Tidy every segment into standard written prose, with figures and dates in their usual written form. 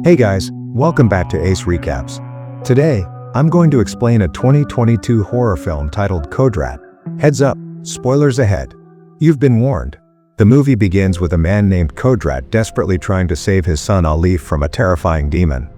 Hey guys, welcome back to Ace Recaps. Today, I'm going to explain a 2022 horror film titled Kodrat. Heads up, spoilers ahead. You've been warned. The movie begins with a man named Kodrat desperately trying to save his son Alif from a terrifying demon.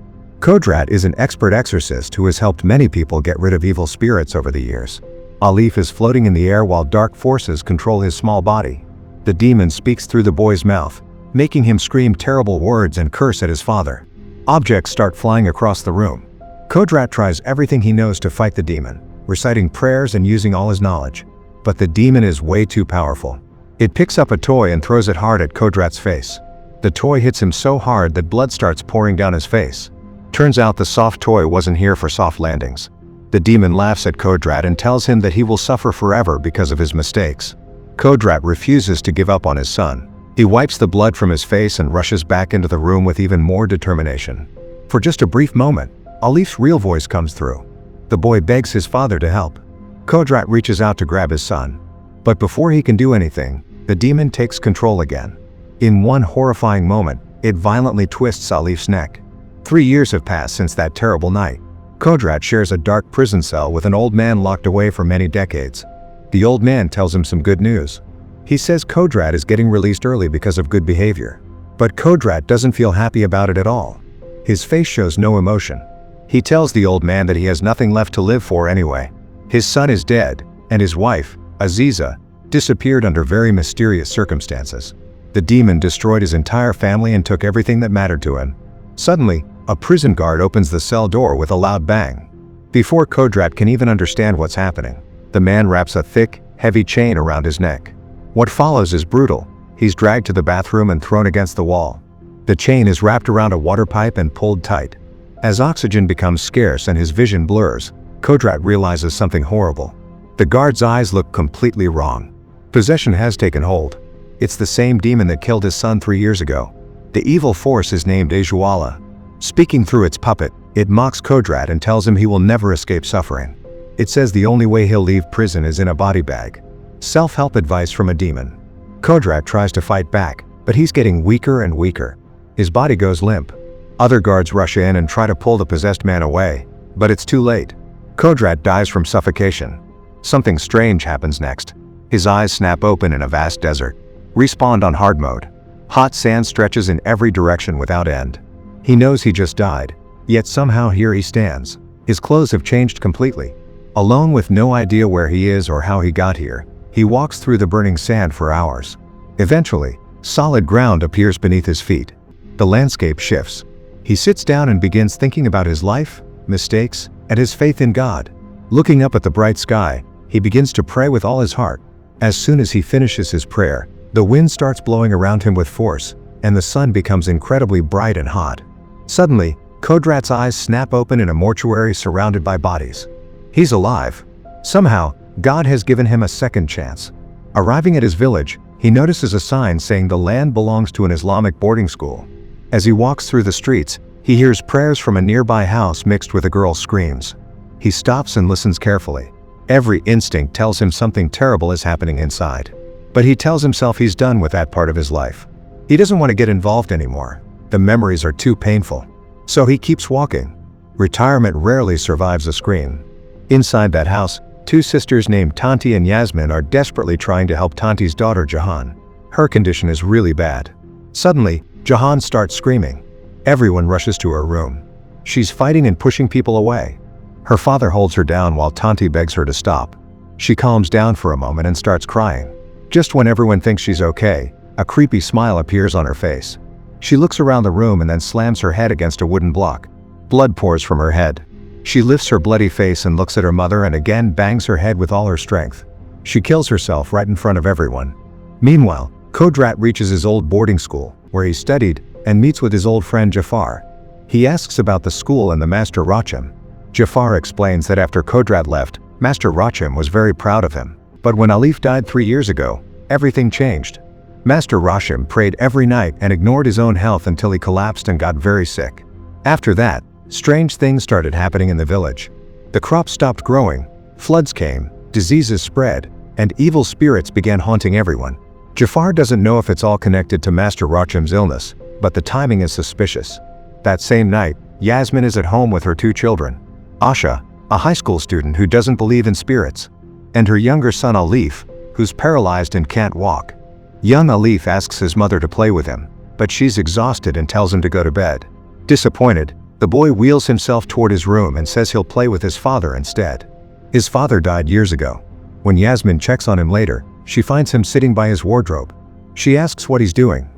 Kodrat is an expert exorcist who has helped many people get rid of evil spirits over the years. Alif is floating in the air while dark forces control his small body. The demon speaks through the boy's mouth, making him scream terrible words and curse at his father. Objects start flying across the room. Kodrat tries everything he knows to fight the demon, reciting prayers and using all his knowledge. But the demon is way too powerful. It picks up a toy and throws it hard at Kodrat's face. The toy hits him so hard that blood starts pouring down his face. Turns out the soft toy wasn't here for soft landings. The demon laughs at Kodrat and tells him that he will suffer forever because of his mistakes. Kodrat refuses to give up on his son. He wipes the blood from his face and rushes back into the room with even more determination. For just a brief moment, Alif's real voice comes through. The boy begs his father to help. Kodrat reaches out to grab his son. But before he can do anything, the demon takes control again. In one horrifying moment, it violently twists Alif's neck. 3 years have passed since that terrible night. Kodrat shares a dark prison cell with an old man locked away for many decades. The old man tells him some good news. He says Kodrat is getting released early because of good behavior. But Kodrat doesn't feel happy about it at all. His face shows no emotion. He tells the old man that he has nothing left to live for anyway. His son is dead, and his wife, Aziza, disappeared under very mysterious circumstances. The demon destroyed his entire family and took everything that mattered to him. Suddenly, a prison guard opens the cell door with a loud bang. Before Kodrat can even understand what's happening, the man wraps a thick, heavy chain around his neck. What follows is brutal. He's dragged to the bathroom and thrown against the wall. The chain is wrapped around a water pipe and pulled tight. As oxygen becomes scarce and his vision blurs, Kodrat realizes something horrible. The guard's eyes look completely wrong. Possession has taken hold. It's the same demon that killed his son 3 years ago. The evil force is named Ajuala. Speaking through its puppet, it mocks Kodrat and tells him he will never escape suffering. It says the only way he'll leave prison is in a body bag. Self-help advice from a demon. Kodrat tries to fight back, but he's getting weaker and weaker. His body goes limp. Other guards rush in and try to pull the possessed man away, but it's too late. Kodrat dies from suffocation. Something strange happens next. His eyes snap open in a vast desert. Respawned on hard mode. Hot sand stretches in every direction without end. He knows he just died, yet somehow here he stands. His clothes have changed completely. Alone with no idea where he is or how he got here, he walks through the burning sand for hours. Eventually, solid ground appears beneath his feet. The landscape shifts. He sits down and begins thinking about his life, mistakes, and his faith in God. Looking up at the bright sky, he begins to pray with all his heart. As soon as he finishes his prayer, the wind starts blowing around him with force, and the sun becomes incredibly bright and hot. Suddenly, Kodrat's eyes snap open in a mortuary surrounded by bodies. He's alive. Somehow, God has given him a second chance. Arriving at his village, he notices a sign saying the land belongs to an Islamic boarding school. As he walks through the streets, he hears prayers from a nearby house mixed with a girl's screams. He stops and listens carefully. Every instinct tells him something terrible is happening inside. But he tells himself he's done with that part of his life. He doesn't want to get involved anymore. The memories are too painful. So he keeps walking. Retirement rarely survives a scream. Inside that house, 2 sisters named Tanti and Yasmin are desperately trying to help Tanti's daughter Jahan. Her condition is really bad. Suddenly, Jahan starts screaming. Everyone rushes to her room. She's fighting and pushing people away. Her father holds her down while Tanti begs her to stop. She calms down for a moment and starts crying. Just when everyone thinks she's okay, a creepy smile appears on her face. She looks around the room and then slams her head against a wooden block. Blood pours from her head. She lifts her bloody face and looks at her mother and again bangs her head with all her strength. She kills herself right in front of everyone. Meanwhile, Kodrat reaches his old boarding school, where he studied, and meets with his old friend Jafar. He asks about the school and the Master Rachim. Jafar explains that after Kodrat left, Master Rachim was very proud of him. But when Alif died 3 years ago, everything changed. Master Rachim prayed every night and ignored his own health until he collapsed and got very sick. After that, strange things started happening in the village. The crops stopped growing, floods came, diseases spread, and evil spirits began haunting everyone. Jafar doesn't know if it's all connected to Master Rachim's illness, but the timing is suspicious. That same night, Yasmin is at home with her 2 children. Asha, a high school student who doesn't believe in spirits, and her younger son Alif, who's paralyzed and can't walk. Young Alif asks his mother to play with him, but she's exhausted and tells him to go to bed. Disappointed, the boy wheels himself toward his room and says he'll play with his father instead. His father died years ago. When Yasmin checks on him later, she finds him sitting by his wardrobe. She asks what he's doing.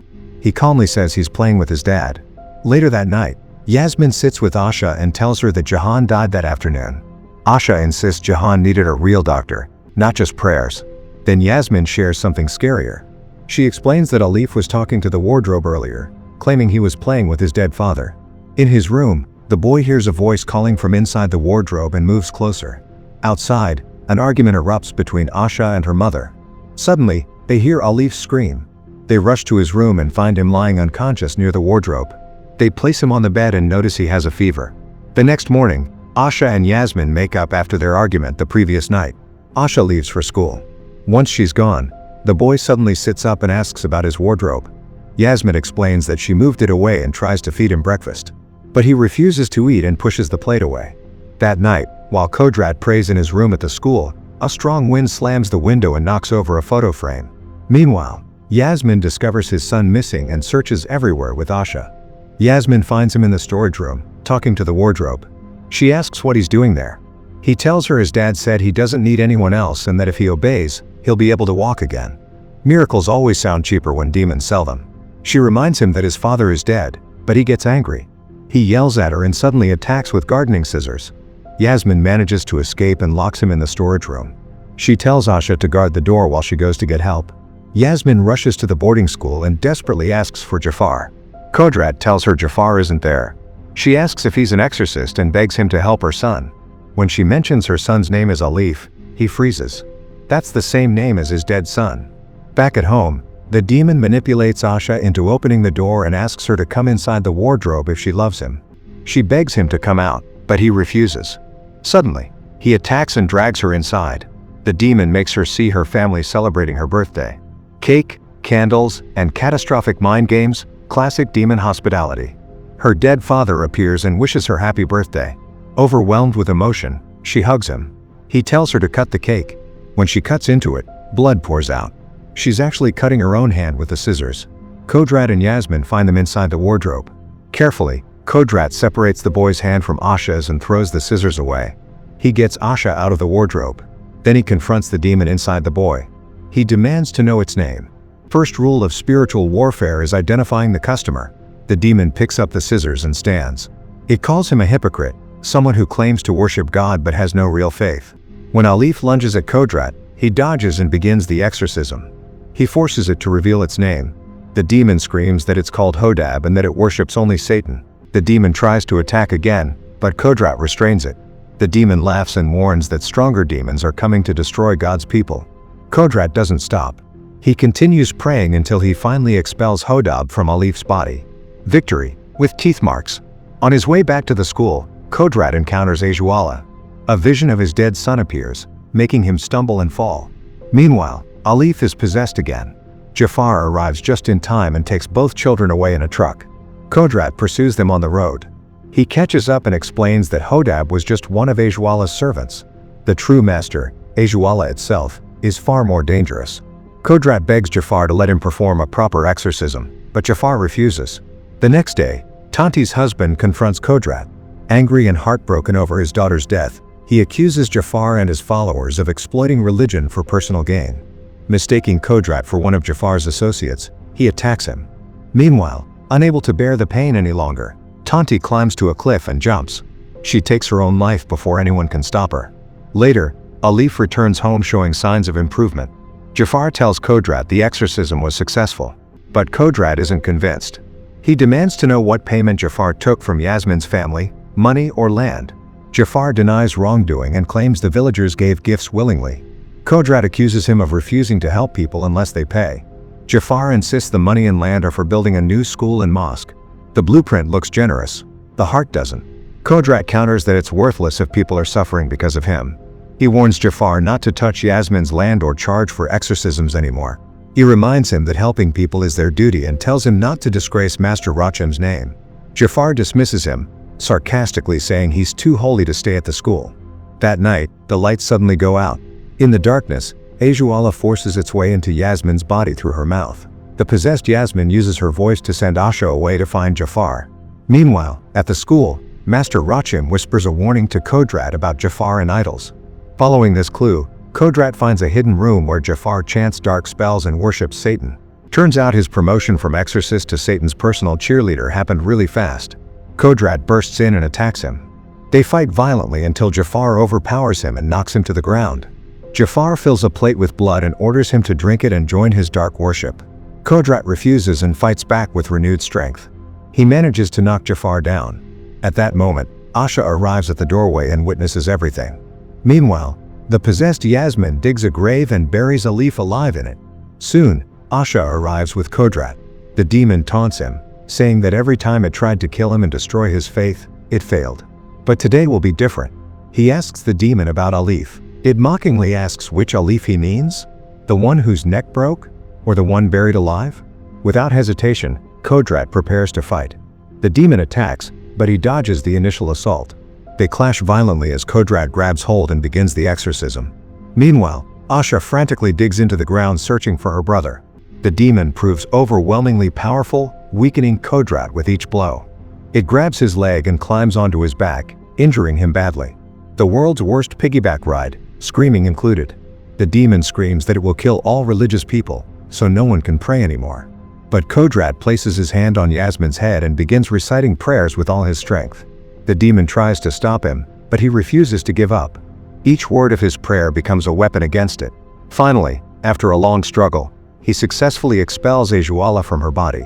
He calmly says he's playing with his dad. Later that night, Yasmin sits with Asha and tells her that Jahan died that afternoon. Asha insists Jahan needed a real doctor, not just prayers. Then Yasmin shares something scarier. She explains that Alif was talking to the wardrobe earlier, claiming he was playing with his dead father. In his room, the boy hears a voice calling from inside the wardrobe and moves closer. Outside, an argument erupts between Asha and her mother. Suddenly, they hear Alif scream. They rush to his room and find him lying unconscious near the wardrobe. They place him on the bed and notice he has a fever. The next morning, Asha and Yasmin make up after their argument the previous night. Asha leaves for school. Once she's gone, the boy suddenly sits up and asks about his wardrobe. Yasmin explains that she moved it away and tries to feed him breakfast. But he refuses to eat and pushes the plate away. That night, while Kodrat prays in his room at the school, a strong wind slams the window and knocks over a photo frame. Meanwhile, Yasmin discovers his son missing and searches everywhere with Asha. Yasmin finds him in the storage room, talking to the wardrobe. She asks what he's doing there. He tells her his dad said he doesn't need anyone else and that if he obeys, he'll be able to walk again. Miracles always sound cheaper when demons sell them. She reminds him that his father is dead, but he gets angry. He yells at her and suddenly attacks with gardening scissors. Yasmin manages to escape and locks him in the storage room. She tells Asha to guard the door while she goes to get help. Yasmin rushes to the boarding school and desperately asks for Jafar. Kodrat tells her Jafar isn't there. She asks if he's an exorcist and begs him to help her son. When she mentions her son's name is Alif, he freezes. That's the same name as his dead son. Back at home, the demon manipulates Asha into opening the door and asks her to come inside the wardrobe if she loves him. She begs him to come out, but he refuses. Suddenly, he attacks and drags her inside. The demon makes her see her family celebrating her birthday. Cake, candles, and catastrophic mind games, classic demon hospitality. Her dead father appears and wishes her happy birthday. Overwhelmed with emotion, she hugs him. He tells her to cut the cake. When she cuts into it, blood pours out. She's actually cutting her own hand with the scissors. Kodrat and Yasmin find them inside the wardrobe. Carefully, Kodrat separates the boy's hand from Asha's and throws the scissors away. He gets Asha out of the wardrobe. Then he confronts the demon inside the boy. He demands to know its name. First rule of spiritual warfare is identifying the customer. The demon picks up the scissors and stands. It calls him a hypocrite, someone who claims to worship God but has no real faith. When Alif lunges at Kodrat, he dodges and begins the exorcism. He forces it to reveal its name. The demon screams that it's called Hodab and that it worships only Satan. The demon tries to attack again, but Kodrat restrains it. The demon laughs and warns that stronger demons are coming to destroy God's people. Kodrat doesn't stop. He continues praying until he finally expels Hodab from Alif's body. Victory, with teeth marks. On his way back to the school, Kodrat encounters Ajuala. A vision of his dead son appears, making him stumble and fall. Meanwhile, Alif is possessed again. Jafar arrives just in time and takes both children away in a truck. Kodrat pursues them on the road. He catches up and explains that Hodab was just one of Ajuala's servants. The true master, Ajuala itself, is far more dangerous. Kodrat begs Jafar to let him perform a proper exorcism, but Jafar refuses. The next day, Tanti's husband confronts Kodrat. Angry and heartbroken over his daughter's death, he accuses Jafar and his followers of exploiting religion for personal gain. Mistaking Kodrat for one of Jafar's associates, he attacks him. Meanwhile, unable to bear the pain any longer, Tanti climbs to a cliff and jumps. She takes her own life before anyone can stop her. Later, Alif returns home showing signs of improvement. Jafar tells Kodrat the exorcism was successful, but Kodrat isn't convinced. He demands to know what payment Jafar took from Yasmin's family, money or land. Jafar denies wrongdoing and claims the villagers gave gifts willingly. Kodrat accuses him of refusing to help people unless they pay. Jafar insists the money and land are for building a new school and mosque. The blueprint looks generous. The heart doesn't. Kodrat counters that it's worthless if people are suffering because of him. He warns Jafar not to touch Yasmin's land or charge for exorcisms anymore. He reminds him that helping people is their duty and tells him not to disgrace Master Rachem's name. Jafar dismisses him, sarcastically saying he's too holy to stay at the school. That night, the lights suddenly go out. In the darkness, Ajuala forces its way into Yasmin's body through her mouth. The possessed Yasmin uses her voice to send Asha away to find Jafar. Meanwhile, at the school, Master Rachim whispers a warning to Kodrat about Jafar and idols. Following this clue, Kodrat finds a hidden room where Jafar chants dark spells and worships Satan. Turns out his promotion from exorcist to Satan's personal cheerleader happened really fast. Kodrat bursts in and attacks him. They fight violently until Jafar overpowers him and knocks him to the ground. Jafar fills a plate with blood and orders him to drink it and join his dark worship. Kodrat refuses and fights back with renewed strength. He manages to knock Jafar down. At that moment, Asha arrives at the doorway and witnesses everything. Meanwhile, the possessed Yasmin digs a grave and buries Alif alive in it. Soon, Asha arrives with Kodrat. The demon taunts him, saying that every time it tried to kill him and destroy his faith, it failed. But today will be different. He asks the demon about Alif. It mockingly asks which Alif he means? The one whose neck broke? Or the one buried alive? Without hesitation, Kodrat prepares to fight. The demon attacks, but he dodges the initial assault. They clash violently as Kodrat grabs hold and begins the exorcism. Meanwhile, Asha frantically digs into the ground searching for her brother. The demon proves overwhelmingly powerful, weakening Kodrat with each blow. It grabs his leg and climbs onto his back, injuring him badly. The world's worst piggyback ride, screaming included. The demon screams that it will kill all religious people, so no one can pray anymore. But Kodrat places his hand on Yasmin's head and begins reciting prayers with all his strength. The demon tries to stop him, but he refuses to give up. Each word of his prayer becomes a weapon against it. Finally, after a long struggle, he successfully expels Ajuala from her body.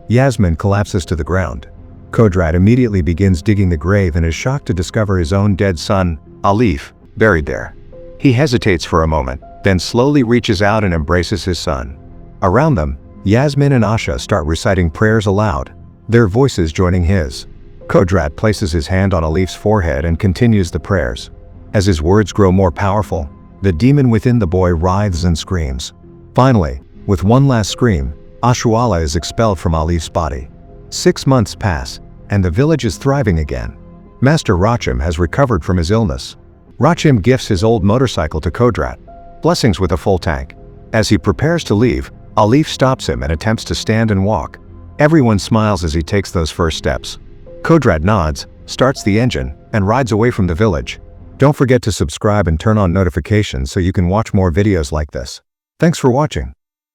Yasmin collapses to the ground. Kodrat immediately begins digging the grave and is shocked to discover his own dead son, Alif, buried there. He hesitates for a moment, then slowly reaches out and embraces his son. Around them, Yasmin and Asha start reciting prayers aloud, their voices joining his. Kodrat places his hand on Alif's forehead and continues the prayers. As his words grow more powerful, the demon within the boy writhes and screams. Finally, with one last scream, Ajuala is expelled from Alif's body. 6 months pass, and the village is thriving again. Master Rachim has recovered from his illness. Rachim gifts his old motorcycle to Kodrat, blessings with a full tank. As he prepares to leave, Alif stops him and attempts to stand and walk. Everyone smiles as he takes those first steps. Kodrat nods, starts the engine, and rides away from the village. Don't forget to subscribe and turn on notifications so you can watch more videos like this. Thanks for watching.